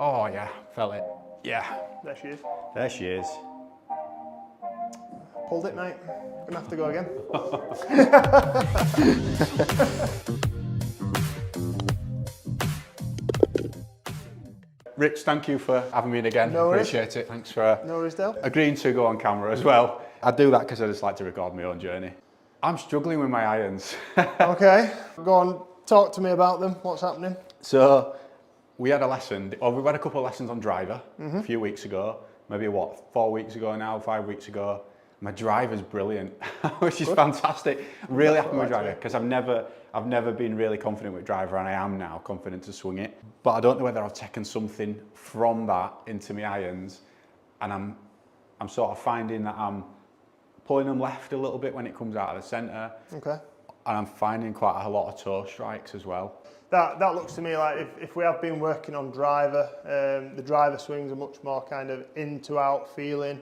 Oh yeah, felt it. Yeah. There she is. There she is. Pulled it, mate. Gonna have to go again. Rich, thank you for having me in again. No worries. Appreciate it. Thanks for No worries, Dale. agreeing to go on camera as well. I do that because I just like to record my own journey. I'm struggling with my irons. Okay, go on, talk to me about them. What's happening? So we had a lesson, or we had a couple of lessons on driver a few weeks ago. Maybe what, 4 weeks ago now, 5 weeks ago. My driver's brilliant, which is fantastic. Really happy with driver because I've never been really confident with driver, and I am now confident to swing it. But I don't know whether I've taken something from that into my irons, and I'm sort of finding that I'm pulling them left a little bit when it comes out of the centre. Okay. And I'm finding quite a lot of toe strikes as well. That looks to me like if we have been working on driver, the driver swings are much more kind of in to out feeling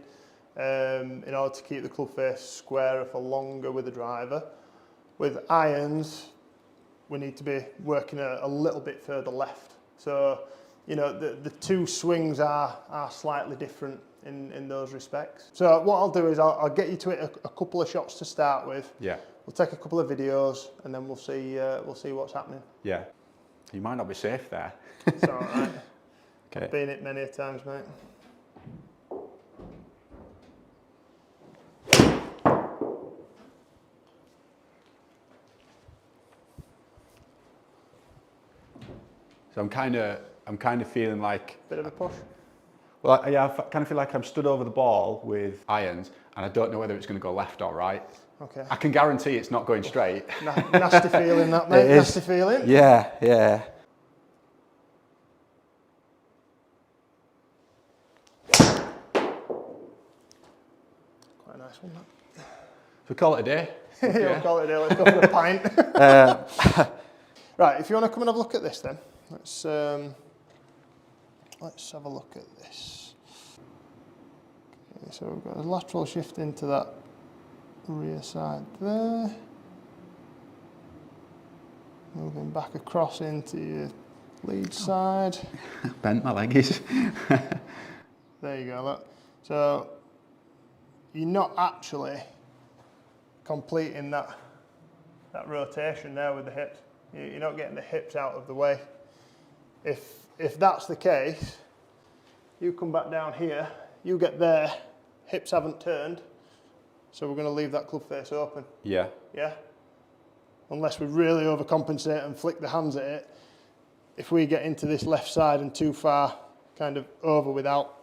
in order to keep the club face squarer for longer with the driver. With irons, we need to be working a little bit further left. So, you know, the two swings are slightly different in those respects. So what I'll do is I'll get you to it a couple of shots to start with. Yeah. We'll take a couple of videos and then we'll see what's happening. Yeah. You might not be safe there. It's all right. Okay. I've been it many a times, mate. So I'm kind of feeling like, Bit of a push. well, yeah, I kind of feel like I'm stood over the ball with irons, and I don't know whether it's going to go left or right. Okay. I can guarantee it's not going straight. Nasty feeling that, mate. Nasty feeling. Yeah, yeah. Quite a nice one, that. So call it a day. You'll call it a day. Let's go for a pint. Right, if you want to come and have a look at this then. Let's have a look at this. Okay, so we've got a lateral shift into that rear side there. Moving back across into your lead side. Bent my leggies. There you go, look. So you're not actually completing that rotation there with the hips. You're not getting the hips out of the way. If that's the case, you come back down here, you get there, hips haven't turned, so we're going to leave that club face open. Yeah. Yeah? Unless we really overcompensate and flick the hands at it, if we get into this left side and too far kind of over without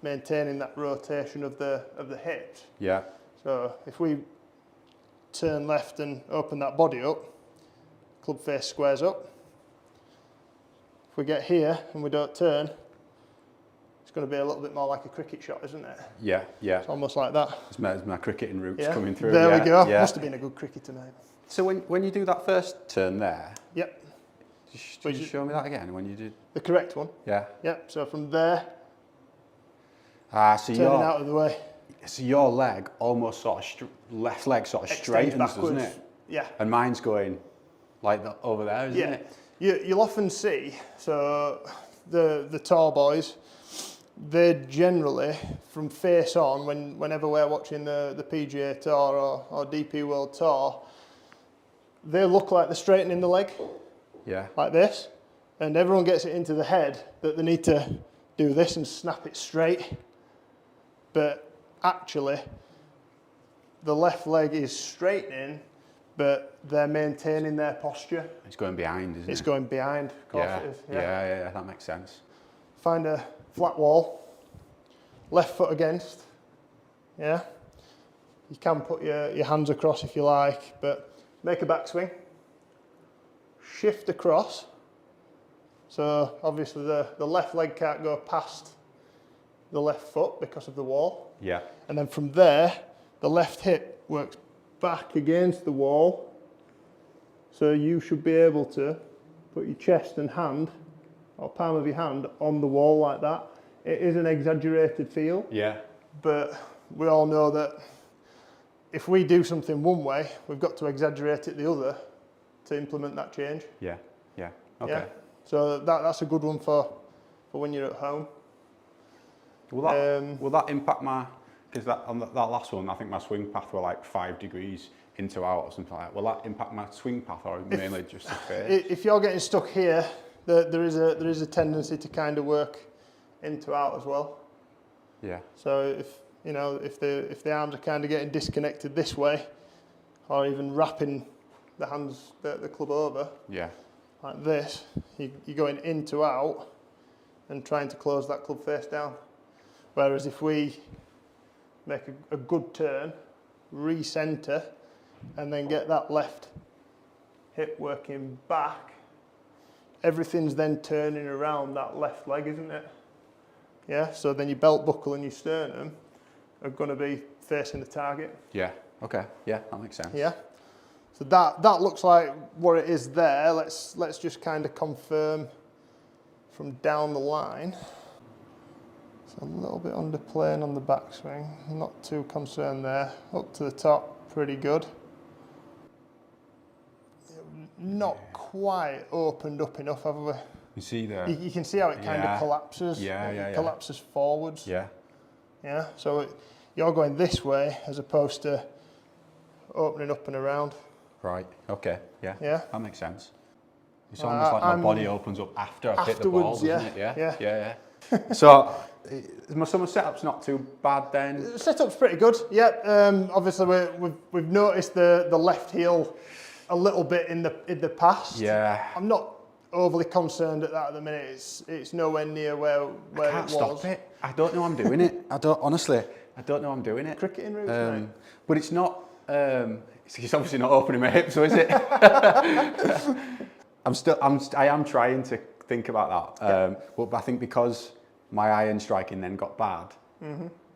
maintaining that rotation of the hips. Yeah. So if we turn left and open that body up, club face squares up. If we get here and we don't turn, it's going to be a little bit more like a cricket shot, isn't it? Yeah, yeah. It's almost like that. It's my cricketing roots Yeah. coming through. There Yeah, we go. yeah. Must have been a good cricketer, mate. So when you do that first turn there, Yep. could you show me that again? When you did? The correct one. Yeah. Yep. So from there, So turning out of the way. So your leg almost sort of left leg sort of Extends straightens, backwards. doesn't it? Yeah. And mine's going like that over there, isn't Yeah. it? You'll often see, so the tall boys, they generally, from face on, whenever we're watching the PGA Tour or DP World Tour, they look like they're straightening the leg, Yeah. like this, and everyone gets it into the head that they need to do this and snap it straight, but actually, the left leg is straightening, but they're maintaining their posture. It's going behind, isn't it? It's going behind, of course Yeah. it is. Yeah, that makes sense. Find a flat wall, left foot against, yeah. You can put your hands across if you like, but make a backswing. Shift across. So obviously the left leg can't go past the left foot because of the wall. Yeah. And then from there, the left hip works back against the wall. So you should be able to put your chest and hand, or palm of your hand, on the wall like that. It is an exaggerated feel, Yeah. but we all know that if we do something one way, we've got to exaggerate it the other to implement that change. Yeah. Yeah. Okay. Yeah? So that's a good one for for when you're at home. Will that impact my, because on that last one, I think my swing path were like 5 degrees into out or something like that. Will that impact my swing path or mainly just the face? If you're getting stuck here, there is a tendency to kind of work into out as well. Yeah. So if the arms are kind of getting disconnected this way, or even wrapping the hands, the club over, yeah, like this, you're going into out and trying to close that club face down. Whereas if we make a good turn, re-centre, and then get that left hip working back, everything's then turning around that left leg, isn't it? Yeah, so then your belt buckle and your sternum are going to be facing the target. Yeah. Okay. Yeah, that makes sense. Yeah. So that looks like what it is there. Let's just kind of confirm from down the line. It's a little bit underplaying on the backswing. Not too concerned there. Up to the top, pretty good. Not quite opened up enough, have we? You see there? You can see how it kind of collapses. Yeah, It collapses forwards. Yeah. Yeah. So you're going this way as opposed to opening up and around. Right. Okay. Yeah. Yeah. That makes sense. It's almost like my body opens up after I hit the ball, doesn't it? Yeah. Yeah. So, my summer setup's not too bad then. The setup's pretty good. Yeah. Obviously, we've noticed the left heel a little bit in the past. Yeah. I'm not overly concerned at that at the minute. It's nowhere near where I can't stop it. I don't know I'm doing it. I don't know I'm doing it. Cricketing roots, mate. But it's not. It's obviously not opening my hips, so is it? I am trying to think about that. But I think because my iron striking then got bad,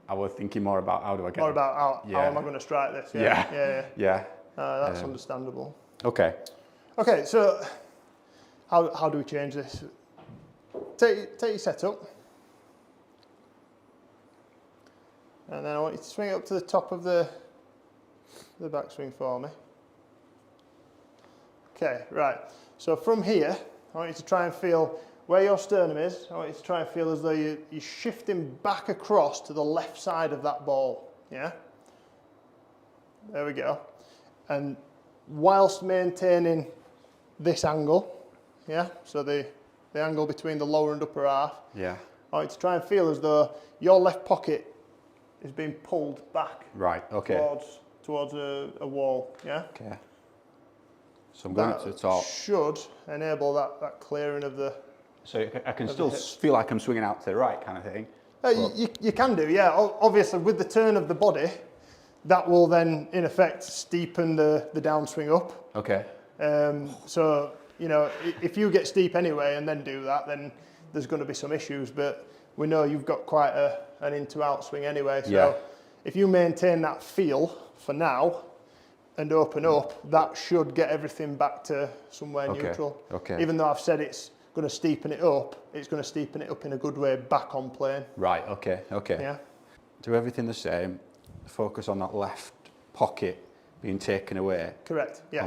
I was thinking more about how do I get More about how am I going to strike this? Yeah. That's understandable. Okay. Okay, so how do we change this? Take your setup, and then I want you to swing it up to the top of the backswing for me. Okay, right. So from here, I want you to try and feel where your sternum is. I want you to try and feel as though you're shifting back across to the left side of that ball. Yeah? There we go. And whilst maintaining this angle, yeah, so the angle between the lower and upper half, yeah, I want you to try and feel as though your left pocket is being pulled back. Right. Okay. Towards a wall. Yeah. Okay. So I'm going up to the top. Should enable that clearing of the. So I can still feel like I'm swinging out to the right, kind of thing. You can do, yeah. Obviously, with the turn of the body, that will then, in effect, steepen the downswing up. Okay. So, if you get steep anyway and then do that, then there's going to be some issues. But we know you've got quite an into-out swing anyway. So if you maintain that feel for now and open up, that should get everything back to somewhere neutral. Okay. Even though I've said it's going to steepen it up, it's going to steepen it up in a good way back on plane. Right. Okay. Yeah. Do everything the same. Focus on that left pocket being taken away. Correct. Yeah.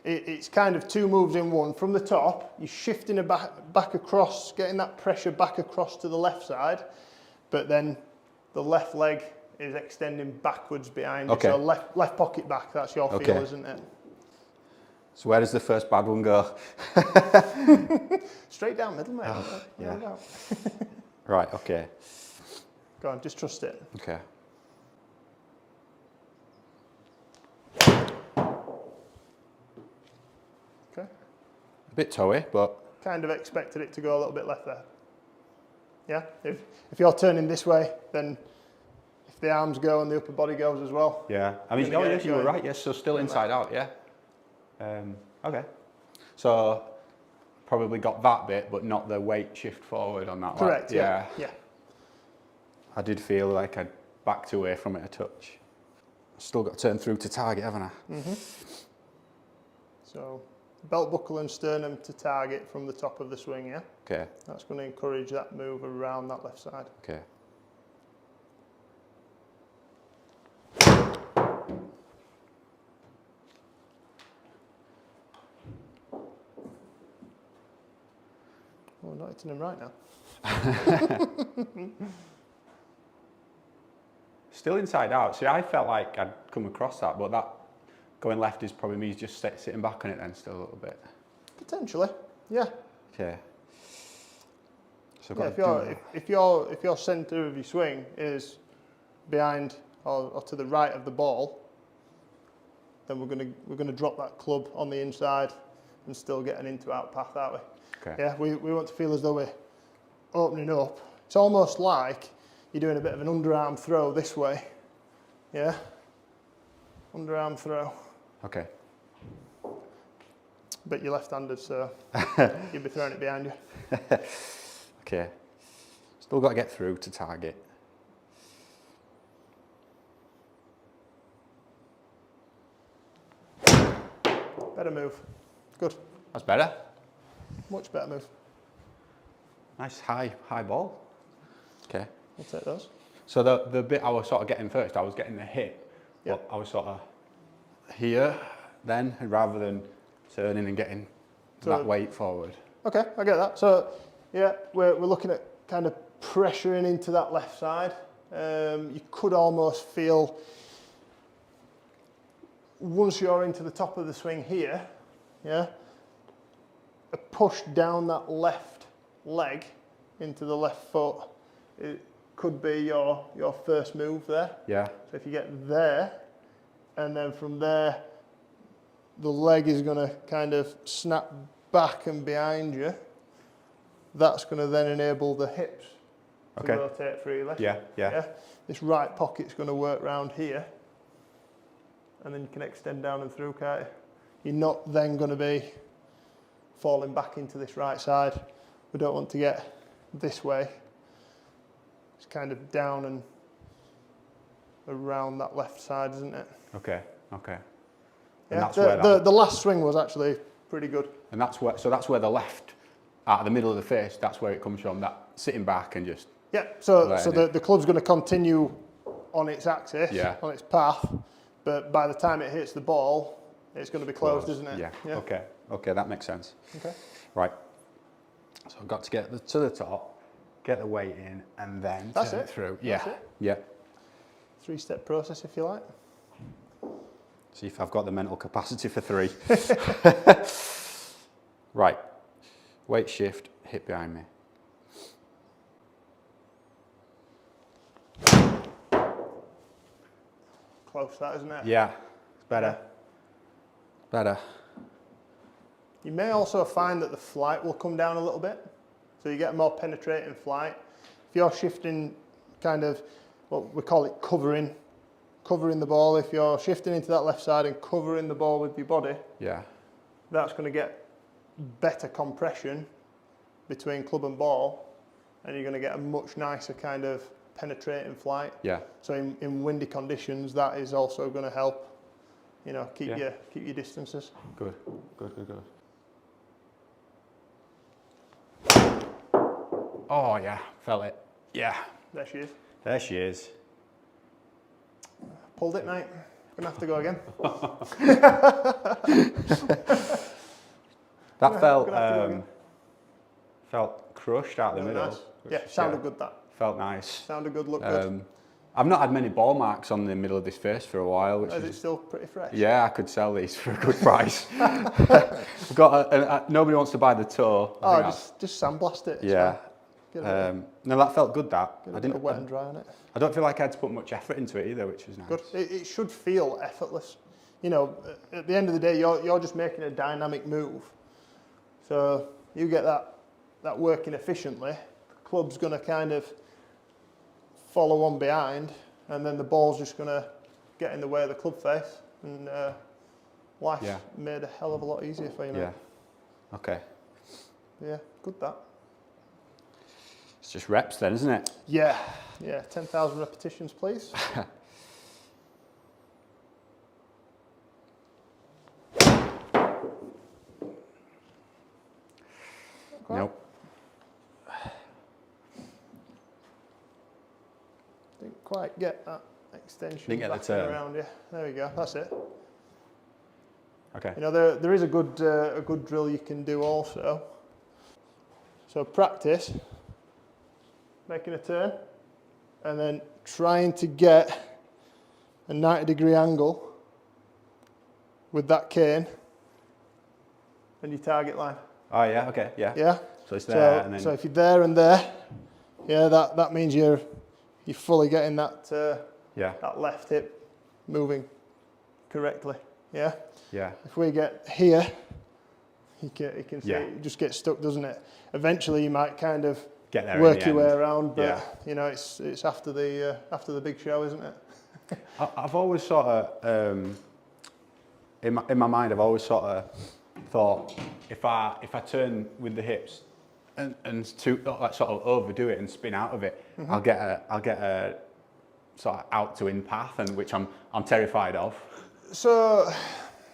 It's kind of two moves in one. From the top, you're shifting it back across, getting that pressure back across to the left side, but then the left leg is extending backwards behind you. So left pocket back. That's your feel, isn't it? So where does the first bad one go? Straight down middle, mate. Yeah. Right. Okay. Go on. Just trust it. Okay. Okay. A bit toey, but kind of expected it to go a little bit left there. Yeah. If you're turning this way, then if the arms go and the upper body goes as well. yeah. I mean, yes, you were right. Yes. So still inside out. Yeah. Okay. So probably got that bit, but not the weight shift forward on that. Correct. Like, yeah. Yeah. I did feel like I'd backed away from it a touch. Still got to turn through to target, haven't I? So belt buckle and sternum to target from the top of the swing, yeah? Okay. That's going to encourage that move around that left side. Okay. Oh, I'm not hitting him right now. Still inside out. See, I felt like I'd come across that, but that going left is probably me just sitting back on it then still a little bit. Potentially, yeah. Okay. So I've Yeah, got to if your centre of your swing is behind or to the right of the ball, then we're gonna drop that club on the inside and still get an into-out path, aren't we? Okay. Yeah, we want to feel as though we're opening up. It's almost like you're doing a bit of an underarm throw this way. Yeah, underarm throw. Okay. But you're left-handed, so you'll be throwing it behind you. Okay. Still got to get through to target. Better move. Good. That's better. Much better move. Nice high ball. Okay. We'll take those. So the bit I was sort of getting first, I was getting the hit. Yeah. But I was sort of here then, rather than turning and getting that weight forward. Okay, I get that. So, yeah, we're looking at kind of pressuring into that left side. You could almost feel, once you're into the top of the swing here, yeah, a push down that left leg into the left foot. It could be your first move there. Yeah. So if you get there, and then from there, the leg is going to kind of snap back and behind you. That's going to then enable the hips to rotate freely. Yeah. This right pocket's going to work round here, and then you can extend down and through, can't you? You're not then going to be falling back into this right side. We don't want to get this way. It's kind of down and around that left side, isn't it? Okay. And Yeah, that's where the last swing was actually pretty good. And that's where the left, out of the middle of the face, that's where it comes from. That sitting back and just. Yeah. So the club's going to continue on its axis, on its path, but by the time it hits the ball, it's going to be closed, isn't it? Yeah. Okay, that makes sense. Okay. Right. So I've got to get to the top, get the weight in, and then turn it through. That's it. Yeah. 3-step process, if you like. See if I've got the mental capacity for 3. Right. Weight shift, hit behind me. Close, that, isn't it? Yeah. It's better. Better. You may also find that the flight will come down a little bit, so you get a more penetrating flight. If you're shifting kind of, what we call it covering the ball, if you're shifting into that left side and covering the ball with your body, that's going to get better compression between club and ball, and you're going to get a much nicer kind of penetrating flight. Yeah. So in windy conditions, that is also going to help, keep your distances. Good. Oh yeah, felt it. Yeah. There she is. There she is. Pulled it, mate. Gonna have to go again. That felt crushed out the middle. Nice. Yeah, sounded good that. Felt nice. Sounded good, looked good. I've not had many ball marks on the middle of this face for a while. Which is it still pretty fresh? Yeah, I could sell these for a good price. I've got nobody wants to buy the toe. Just sandblast it. Yeah. No, that felt good. That I didn't wet and dry on it. I don't feel like I had to put much effort into it either, which is nice. Good. It should feel effortless. At the end of the day, you're just making a dynamic move. So you get that working efficiently. The club's going to kind of follow on behind, and then the ball's just going to get in the way of the club face, and life's made a hell of a lot easier for you, mate. Yeah. Okay. Yeah, good that. It's just reps then, isn't it? Yeah. 10,000 repetitions, please. Nope. Didn't quite get that extension. Didn't get back the turn around you. There we go. That's it. Okay. There is a good drill you can do also. So practice making a turn and then trying to get a 90-degree angle with that cane and your target line. Oh yeah, okay, yeah. Yeah. So it's there, So, and then so if you're there and there, yeah, that means you're fully getting that that left hip moving correctly. Yeah. yeah, If we get here, you can see Yeah. it just gets stuck, doesn't it? Eventually, you might kind of get there. work in the your way end. around, but Yeah. you know, it's after the big show, isn't it? I've always sort of in my mind, I've always sort of thought if I turn with the hips and to like sort of overdo it and spin out of it, I'll get a sort of out to in path, and which I'm terrified of. So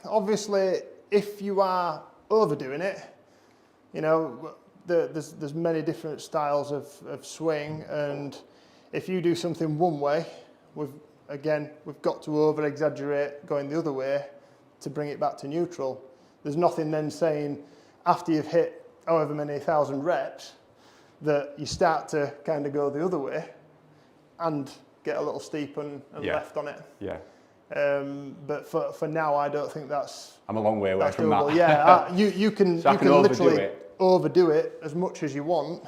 obviously, if you are overdoing it, you know, there's many different styles of swing, and if you do something one way, we've got to over exaggerate going the other way to bring it back to neutral. There's nothing then saying after you've hit however many thousand reps that you start to kind of go the other way and get a little steep and left on it. Yeah. But for now, I don't think that's I'm a long way away from doable. that. Yeah, you can So I you can can overdo literally it. overdo it as much as you want,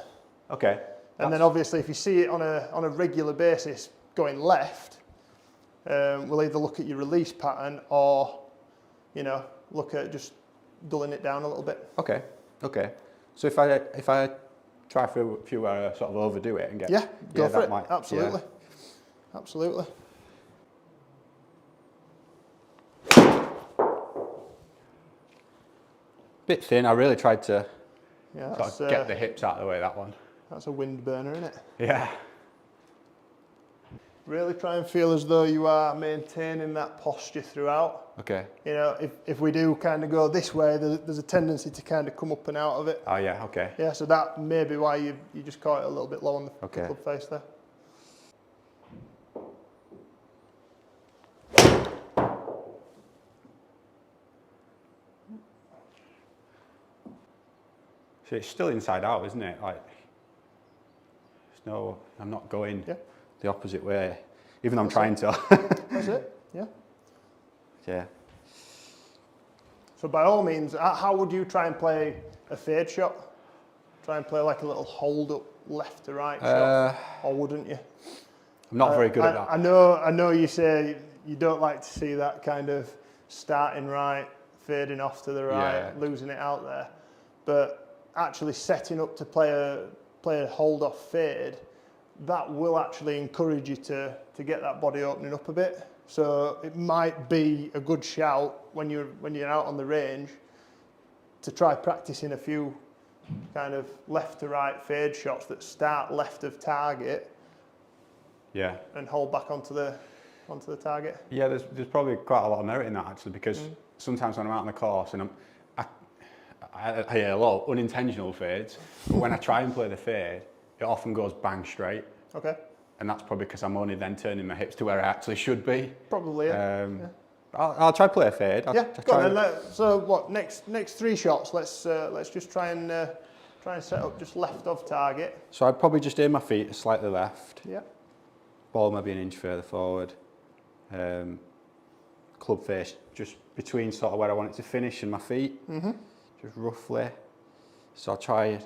Okay. and then obviously if you see it on a regular basis going left, we'll either look at your release pattern or, you know, look at just dulling it down a little bit. Okay. Okay. So if I try for a few where I sort of overdo it and get Go for it. might, Absolutely, absolutely. Bit thin. I really tried to Yeah, sort of get the hips out of the way. That one. that's a wind burner, isn't it? Yeah. Really try and feel as though you are maintaining that posture throughout. Okay. You know, if we do kind of go this way, there's a tendency to kind of come up and out of it. Oh yeah. Okay. Yeah, so that may be why you just caught it a little bit low on the Okay. club face there. So it's still inside out, isn't it? Like, there's no, I'm not going the opposite way, even though I'm trying to. That's it, yeah. Yeah. So by all means, how would you try and play a fade shot? Try and play like a little hold up left to right shot, or wouldn't you? I'm not very good at that. I know you say you don't like to see that kind of starting right, fading off to the right, losing it out there, but actually setting up to play a hold off fade, that will actually encourage you to get that body opening up a bit. So it might be a good shout when you're out on the range to try practicing a few kind of left to right fade shots that start left of target. Yeah. And hold back onto the target. Yeah, there's probably quite a lot of merit in that actually, because sometimes when I'm out on the course and I hear a lot of unintentional fades, but when I try and play the fade, it often goes bang straight. Okay. And that's probably because I'm only then turning my hips to where I actually should be. Probably, yeah. I'll try play a fade. Go on then. So what, next 3 shots, let's just try and set up just left of target. So I'd probably just aim my feet slightly left. Yeah. Ball maybe an inch further forward. Club face just between sort of where I want it to finish and my feet. Just roughly. So I'll try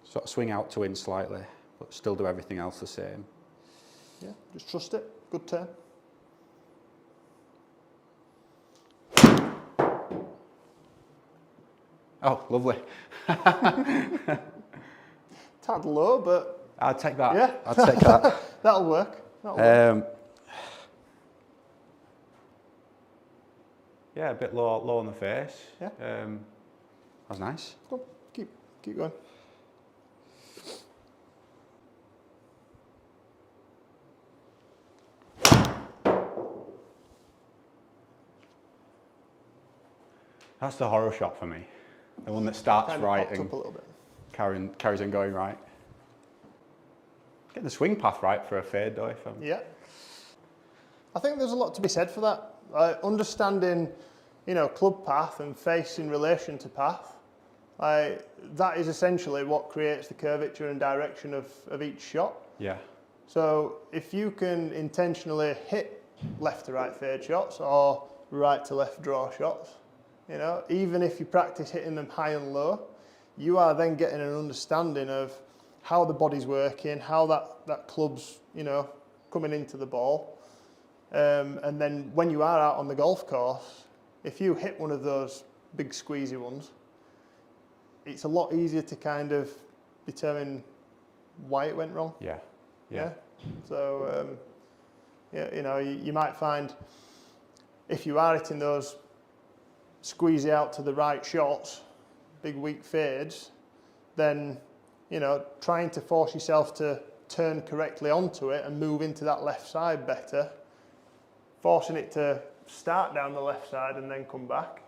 sort of swing out to in slightly, but still do everything else the same. Yeah, just trust it. Good turn. Oh, lovely. Tad low, but I'll take that. yeah, I'll take that. that'll work. Yeah, a bit low on the face. Yeah. That was nice. Cool. Keep going. That's the horror shot for me. The one that starts Kind of right popped and up a little bit. carries on going right. Get the swing path right for a fade though. Yeah. I think there's a lot to be said for that. Understanding, you know, club path and face in relation to path. That is essentially what creates the curvature and direction of each shot. Yeah. So if you can intentionally hit left to right fade shots or right to left draw shots, you know, even if you practice hitting them high and low, you are then getting an understanding of how the body's working, how that club's, you know, coming into the ball. And then when you are out on the golf course, if you hit one of those big squeezy ones, it's a lot easier to kind of determine why it went wrong. Yeah. Yeah. So, yeah, you know, you might find if you are hitting those squeezy out to the right shots, big weak fades, then, you know, trying to force yourself to turn correctly onto it and move into that left side better, forcing it to start down the left side and then come back,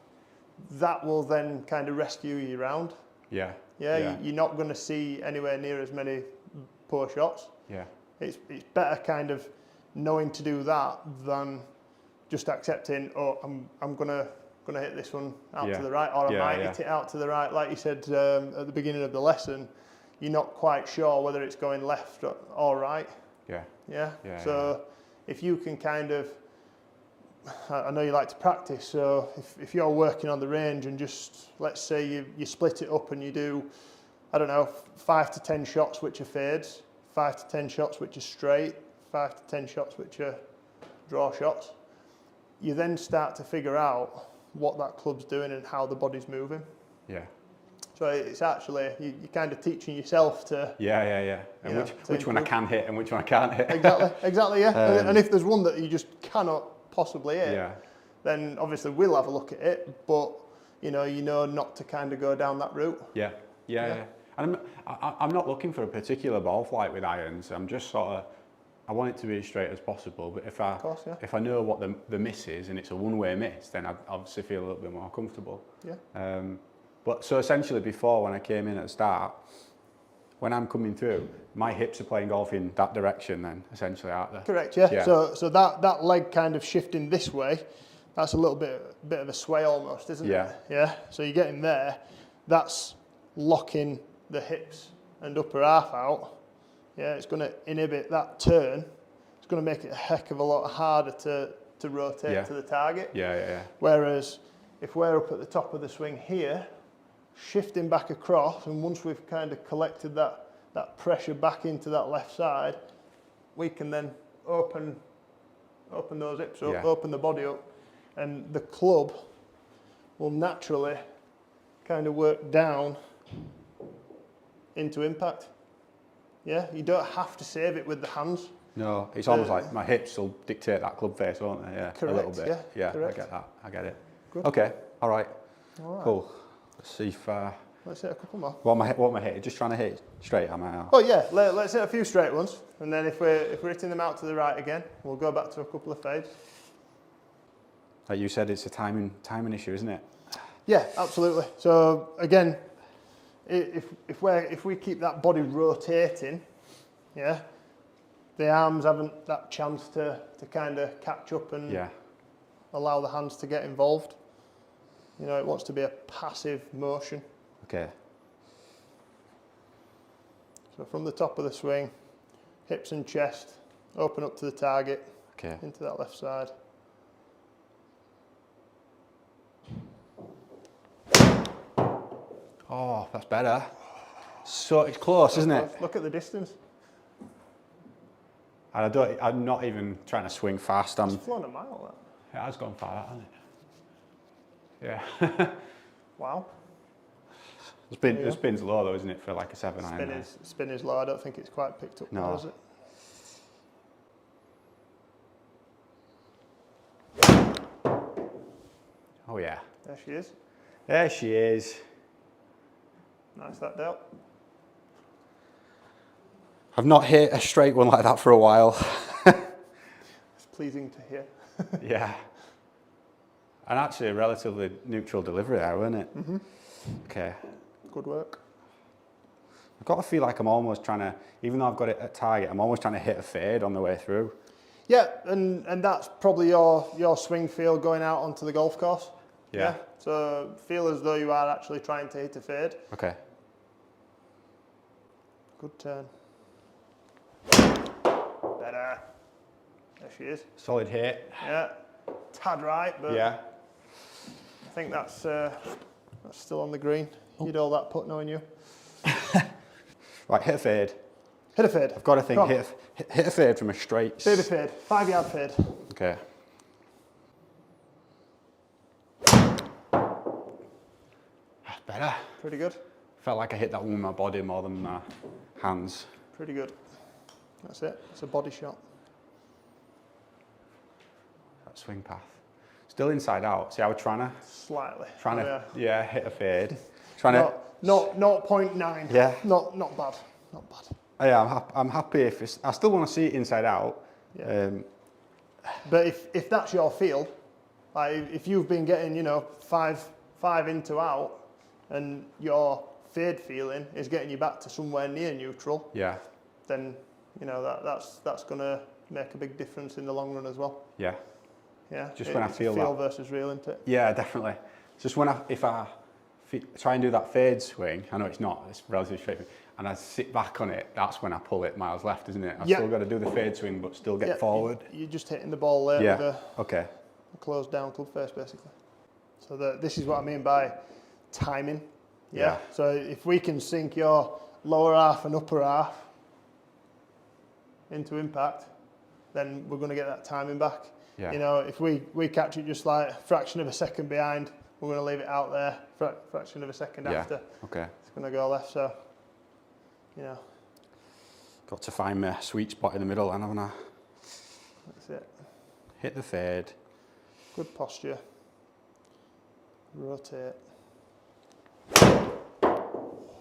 that will then kind of rescue you round. Yeah. Yeah. You're not going to see anywhere near as many poor shots. Yeah. It's better kind of knowing to do that than just accepting, oh, I'm gonna hit this one out to the right, or I might hit it out to the right. Like you said at the beginning of the lesson, you're not quite sure whether it's going left or right. Yeah. So if you can kind of, I know you like to practice, so if you're working on the range and just, let's say you split it up and you do, I don't know, 5 to 10 shots which are fades, 5 to 10 shots which are straight, 5 to 10 shots which are draw shots, you then start to figure out what that club's doing and how the body's moving. Yeah. So it's actually, you're kind of teaching yourself to... Yeah. And which one I can hit and which one I can't hit. Exactly, yeah. And if there's one that you just cannot possibly hit, then obviously we'll have a look at it, but you know not to kind of go down that route. Yeah. And I'm not looking for a particular ball flight with irons. I'm just sort of, I want it to be as straight as possible, but if I know what the miss is and it's a one-way miss, then I obviously feel a little bit more comfortable. Yeah. But so essentially before, when I came in at the start, when I'm coming through, my hips are playing golf in that direction then, essentially, aren't they? Correct, yeah. So that leg kind of shifting this way, that's a little bit of a sway almost, isn't it? Yeah. So you're getting there, that's locking the hips and upper half out. Yeah, it's going to inhibit that turn. It's going to make it a heck of a lot harder to rotate to the target. Yeah. Whereas if we're up at the top of the swing here, shifting back across, and once we've kind of collected that pressure back into that left side, we can then open those hips up, open the body up, and the club will naturally kind of work down into impact. Yeah, you don't have to save it with the hands. No, it's almost like my hips will dictate that club face, won't they? Yeah, correct, a little bit. Yeah, correct. I get that. I get it. Good. Okay, all right. Cool. Let's see if... let's hit a couple more. What am I hitting? Just trying to hit straight, am I? Oh yeah, let's hit a few straight ones, and then if we're hitting them out to the right again, we'll go back to a couple of fades. Like you said, it's a timing issue, isn't it? Yeah, absolutely. So again, if we keep that body rotating, yeah, the arms haven't that chance to kind of catch up and allow the hands to get involved. You know, it wants to be a passive motion. Okay. So from the top of the swing, hips and chest, open up to the target, into that left side. Oh, that's better. So it's close, isn't it? Look at the distance. And I'm not even trying to swing fast. It's flown a mile, that. It has gone far, hasn't it? Yeah. Wow. The spin's low though, isn't it, for like a 7-iron? Spin is low. I don't think it's quite picked up now, is it? Oh yeah. There she is. There she is. Nice that dealt. I've not hit a straight one like that for a while. It's pleasing to hear. Yeah. And actually a relatively neutral delivery there, wasn't it? Mm-hmm. Okay. Good work. I've got to feel like I'm almost trying to, even though I've got it at target, I'm almost trying to hit a fade on the way through. Yeah, and that's probably your swing feel going out onto the golf course. Yeah. So feel as though you are actually trying to hit a fade. Okay. Good turn. Better. There she is. Solid hit. Yeah. Tad right, but Yeah. I think that's still on the green. You'd all that putt knowing you. Right, hit a fade. Hit a fade. I've got to think, hit a fade from a straight. Baby fade. 5 yard fade. Okay. That's better. Pretty good. Felt like I hit that one with my body more than my hands. Pretty good. That's it. It's a body shot. That swing path. Still inside out. See, I was trying to hit a fade. Not 0.9. Yeah. Not bad. Not bad. Yeah, I'm happy if it's, I still want to see it inside out. Yeah. But if that's your feel, like if you've been getting, you know, five into out, and your fade feeling is getting you back to somewhere near neutral, yeah, then you know that's going to make a big difference in the long run as well. Yeah. Yeah. Just when I feel that. Feel versus real, isn't it? Yeah, definitely. Just when if I try and do that fade swing, I know it's not, it's relatively straight, and I sit back on it, that's when I pull it miles left, isn't it? I've still got to do the fade swing, but still get forward. You're just hitting the ball there with okay. a closed down club face, basically. So this is what I mean by timing. Yeah. So if we can sink your lower half and upper half into impact, then we're going to get that timing back. Yeah. You know, if we catch it just like a fraction of a second behind, we're going to leave it out there, fraction of a second after. Okay. It's going to go left, so, you know. Got to find my sweet spot in the middle, and haven't I? That's it. Hit the fade. Good posture. Rotate. A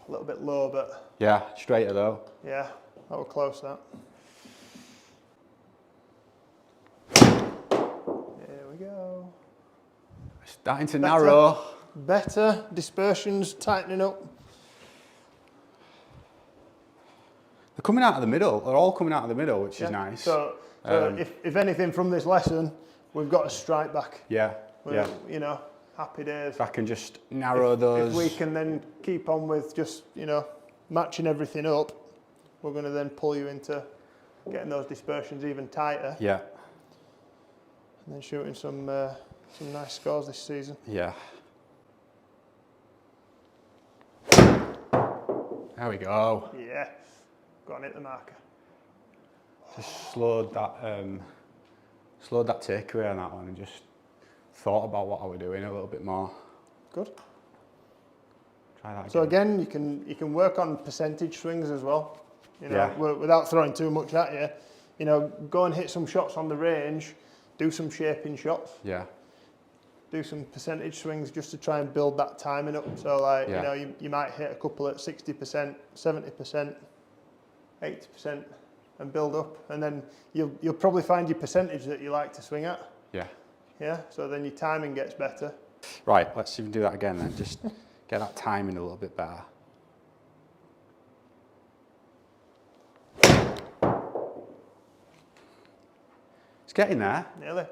little bit low, but... Yeah, straighter though. Yeah, that was close, that. There we go. Starting to narrow. Better. Dispersion's tightening up. They're coming out of the middle. They're all coming out of the middle, which is nice. So if anything from this lesson, we've got a strike back. Yeah, You know, happy days. If I can just narrow those. If we can then keep on with just, you know, matching everything up, we're going to then pull you into getting those dispersions even tighter. Yeah. And then shooting some nice scores this season. Yeah. There we go. Yeah. Go on, hit the marker. Just slowed that takeaway on that one and just thought about what I was doing a little bit more. Good. Try that again. So again, you can work on percentage swings as well. You know, without throwing too much at you. You know, go and hit some shots on the range. Do some shaping shots. Yeah. Do some percentage swings just to try and build that timing up. So like, you know, you might hit a couple at 60%, 70%, 80%, and build up. And then you'll probably find your percentage that you like to swing at. Yeah. Yeah. So then your timing gets better. Right. Let's even do that again then. Just get that timing a little bit better. It's getting there. Nearly.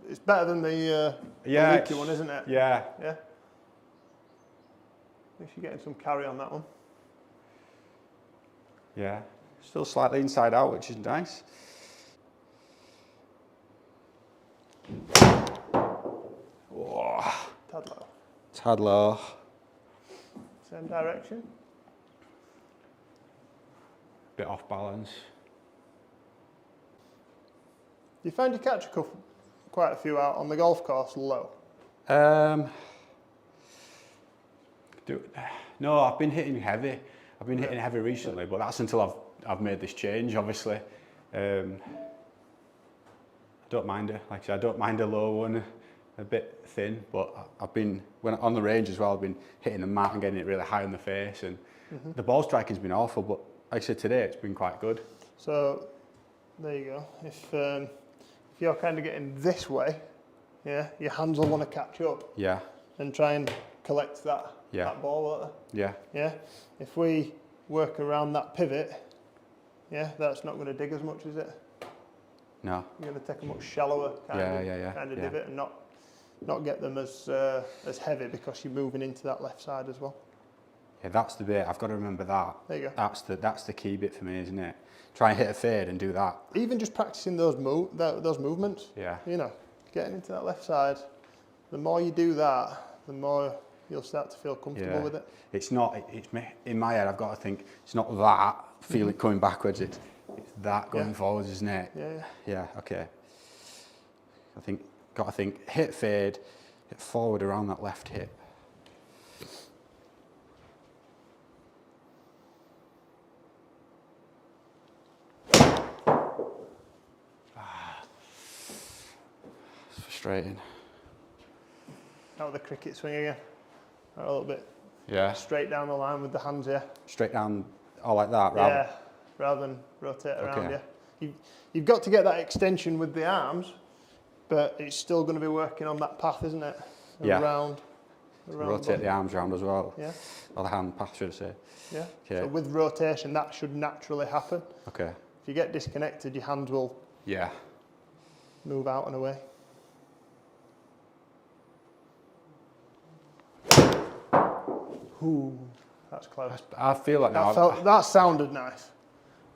It's better than the leaky one, isn't it? Yeah. Yeah. At least you're getting some carry on that one. Yeah. Still slightly inside out, which is nice. Oh, Tad low. tad low. Same direction. Bit off balance. Do you find you catch quite a few out on the golf course low? No, I've been hitting heavy. I've been hitting heavy recently, but that's until I've made this change, obviously. I don't mind it. Like I said, I don't mind a low one, a bit thin, but I've been, when on the range as well, I've been hitting the mat and getting it really high in the face, and the ball striking's been awful, but like I said, today it's been quite good. So, there you go. If you're kind of getting this way, yeah, your hands will want to catch up. Yeah. And try and collect that ball, won't they? Yeah. Yeah. If we work around that pivot, yeah, that's not going to dig as much, is it? No. You're going to take a much shallower kind of divot and not not get them as heavy because you're moving into that left side as well. Yeah, that's the bit. I've got to remember that. There you go. That's the key bit for me, isn't it? Try and hit a fade and do that. Even just practicing those movements. Yeah. You know, getting into that left side. The more you do that, the more you'll start to feel comfortable with it. It's not. It's me in my head. I've got to think. It's not that feel it coming backwards. It's that going forwards, isn't it? Yeah. Yeah. Okay. Got to think. Hit fade. Hit forward around that left hip. Frustrating. Now the cricket swing again. A little bit straight down the line with the hands here. Straight down, all like that, rather than rotate around you. You've got to get that extension with the arms, but it's still going to be working on that path, isn't it? Around rotate the arms around as well. Yeah. Or the hand path, should I say. Yeah. Okay. So with rotation, that should naturally happen. Okay. If you get disconnected, your hands will move out and away. Ooh, that's close. I feel like now That sounded nice.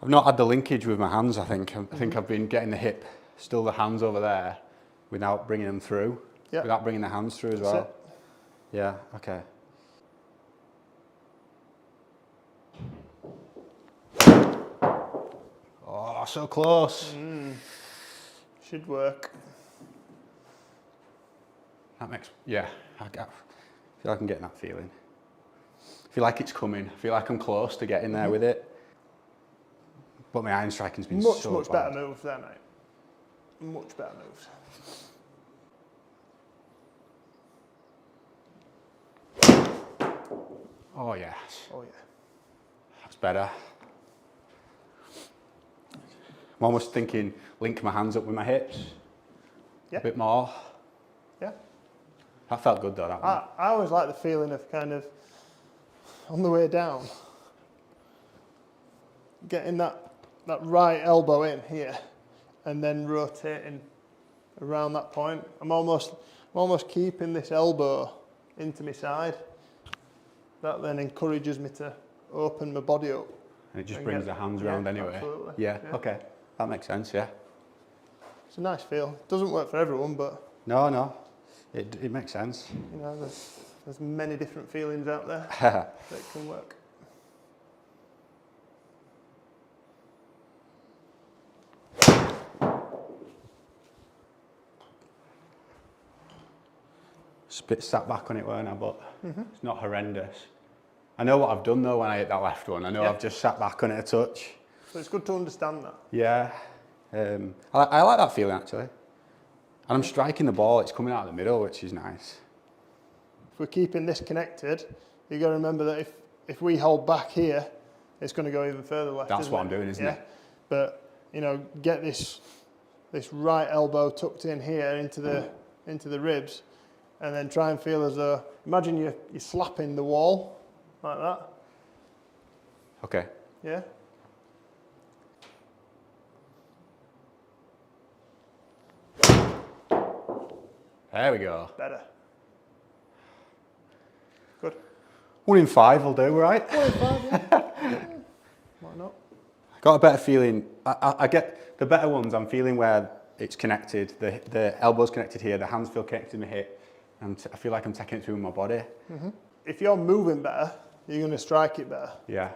I've not had the linkage with my hands. I think I've been getting the hip, still the hands over there, without bringing them through. Yeah. Without bringing the hands through as well. That's it. Yeah. Okay. Oh, so close. Should work. That makes I feel like I'm getting that feeling. I feel like it's coming. I feel like I'm close to getting there with it. But my iron striking's been much better moves there, mate. Much better moves. Oh yes. Oh yeah. That's better. I'm almost thinking link my hands up with my hips a bit more. Yeah. That felt good though, that one. I always like the feeling of kind of on the way down, getting that right elbow in here and then rotating around that point. I'm almost keeping this elbow into my side. That then encourages me to open my body up. And it just brings the hands around anyway. Absolutely. Yeah, okay. That makes sense, yeah. It's a nice feel. Doesn't work for everyone, but No. It makes sense. you know, there's many different feelings out there that can work. Just a bit sat back on it, weren't I? But it's not horrendous. I know what I've done though when I hit that left one. I know I've just sat back on it a touch. So it's good to understand that. Yeah. I like that feeling actually. And I'm striking the ball, it's coming out of the middle, which is nice. If we're keeping this connected, you've got to remember that if we hold back here, it's going to go even further left. That's what I'm doing, isn't it? But you know, get this right elbow tucked in here into the ribs, and then try and feel as though, imagine you're slapping the wall like that. Okay. Yeah. There we go. Better. Good. 1 in 5 will do, right? 1 in 5, yeah. Why not? Got a better feeling. I get the better ones. I'm feeling where it's connected. The elbow's connected here. The hands feel connected to my hip. And I feel like I'm taking it through my body. If you're moving better, you're going to strike it better. Yeah.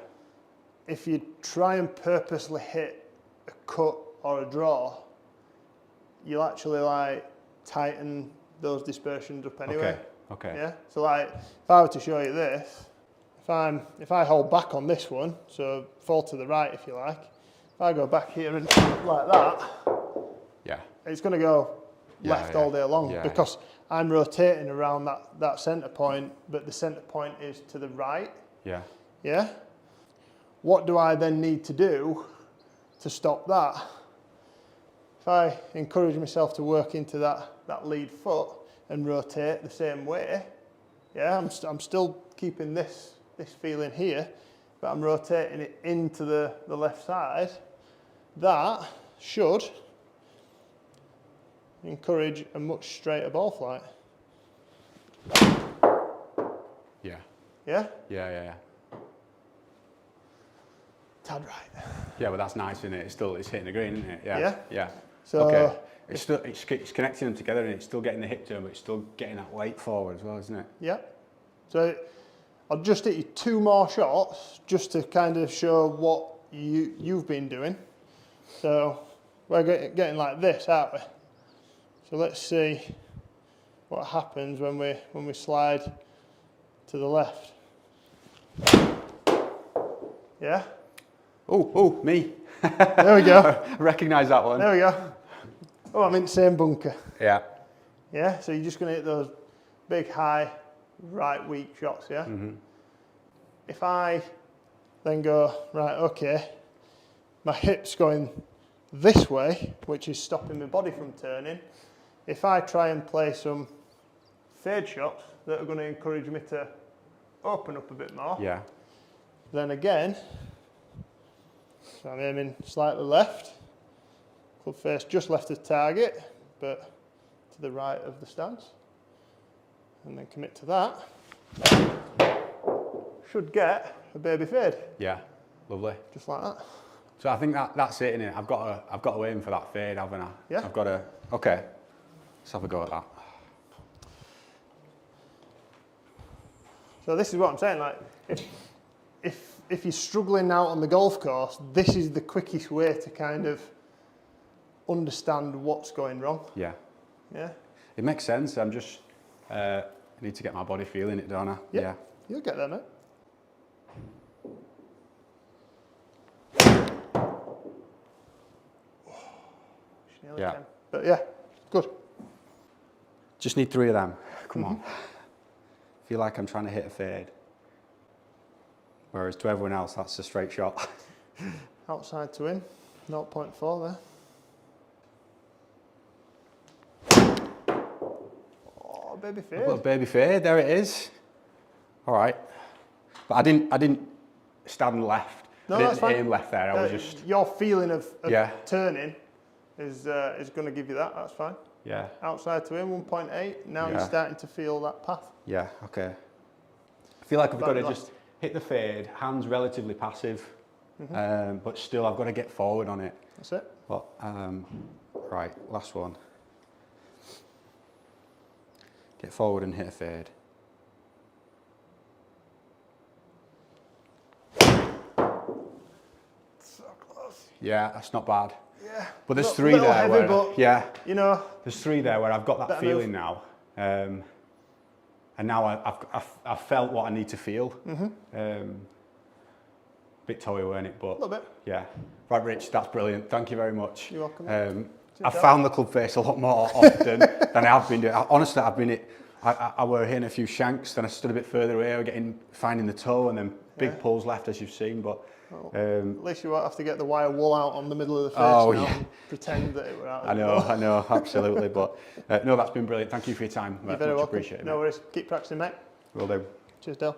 If you try and purposely hit a cut or a draw, you'll actually like tighten those dispersions up anyway. Okay. Yeah. So like, if I were to show you this, if I hold back on this one, so fall to the right if you like, if I go back here and like that, it's going to go left all day long because I'm rotating around that centre point, but the centre point is to the right. Yeah. Yeah. What do I then need to do to stop that? If I encourage myself to work into that lead foot and rotate the same way, I'm still keeping this feeling here, but I'm rotating it into the left side. That should encourage a much straighter ball flight. Yeah. Yeah? Yeah. Tad right. Yeah, but that's nice, isn't it? It's hitting the green, isn't it? Yeah. Yeah. So okay. It's connecting them together, and it's still getting the hip turn, but it's still getting that weight forward as well, isn't it? Yeah. So I'll just hit you 2 more shots just to kind of show what you've been doing. So we're getting like this, aren't we? So let's see what happens when we slide to the left. Yeah? Oh, me. There we go. I recognise that one. There we go. Oh, I'm in the same bunker. Yeah. Yeah, so you're just going to hit those big, high, right, weak shots, yeah? If I then go, right, okay, my hip's going this way, which is stopping my body from turning. If I try and play some fade shots that are going to encourage me to open up a bit more, Yeah. then again, so I'm aiming slightly left, club face just left of target, but to the right of the stance, and then commit to that, should get a baby fade. Yeah. Lovely. Just like that. So I think that's it, innit? I've got to aim for that fade, haven't I? Yeah. I've got to. Okay. Let's have a go at that. So this is what I'm saying. Like, if you're struggling out on the golf course, this is the quickest way to kind of understand what's going wrong. Yeah. Yeah. It makes sense. I'm just I need to get my body feeling it, don't I? Yep. Yeah. You'll get there, mate. She nearly Yeah. came. But yeah, good. Just need 3 of them. Come on. Feel like I'm trying to hit a fade. Whereas to everyone else, that's a straight shot. Outside to in, 0.4 there. Oh, baby fade. I've got a baby fade. There it is. All right. But I didn't stand left. No, I didn't that's fine. aim left there. I was just. Your feeling of Yeah. turning is going to give you that. That's fine. Yeah. Outside to in, 1.8. Now you're Yeah. starting to feel that path. Yeah. Okay. I feel like I've got to Back left. just hit the fade. Hands relatively passive, but still I've got to get forward on it. That's it. But right, last one. Get forward and hit a fade. So close. Yeah, that's not bad. Yeah. But there's Little- 3 little there heavy, where, but, yeah, you know, there's 3 there where I've got that Better feeling now. And now I've felt what I need to feel. Bit toey, weren't it? But a little bit. yeah. Right, Rich, that's brilliant. Thank you very much. You're welcome. I've found the club face a lot more often than I have been doing. Honestly, I were hitting a few shanks, then I stood a bit further away, finding the toe, and then big pulls left, as you've seen. But At least you won't have to get the wire wool out on the middle of the face Oh, now yeah. and pretend that it were out. I know, absolutely. But no, that's been brilliant. Thank you for your time. You're very Much welcome. appreciated. No worries. Keep practicing, mate. Will do. Cheers, Dale.